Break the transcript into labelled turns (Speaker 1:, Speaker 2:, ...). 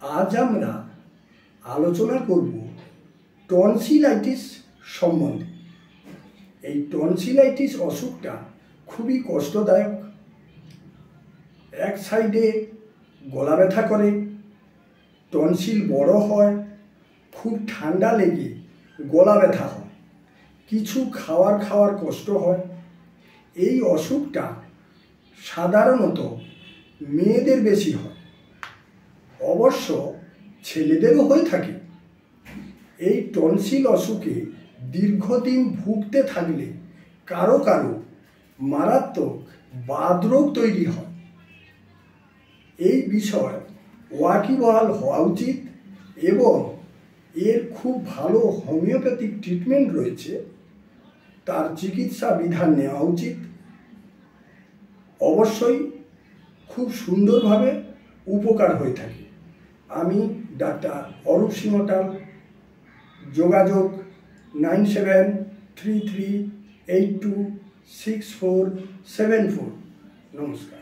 Speaker 1: আজ আমরা আলোচনা করব টনসিলাইটিস সম্বন্ধে। এই টনসিলাইটিস অসুখটা খুবই কষ্টদায়ক। এক সাইডে গলা ব্যথা করে, টনসিল বড় হয়, খুব ঠান্ডা লেগে গলা ব্যথা হয়, কিছু খাওয়ার কষ্ট হয়। এই অসুখটা সাধারণত মেয়েদের বেশি হয়, অবশ্য ছেলেদেরও হয়ে থাকে। এই টনসিল অসুখে দীর্ঘদিন ভুগতে থাকলে কারো কারো মারাত্মক বাতরোগ তৈরি হয়। এই বিষয় ওয়াকিবহাল হওয়া উচিত এবং এর খুব ভালো হোমিওপ্যাথিক ট্রিটমেন্ট রয়েছে, তার চিকিৎসা বিধান নেওয়া উচিত। অবশ্যই খুব সুন্দরভাবে উপকার হয়ে থাকে। আমি ডাক্তার অরূপ সিংহটাল, যোগাযোগ 9733826474। নমস্কার।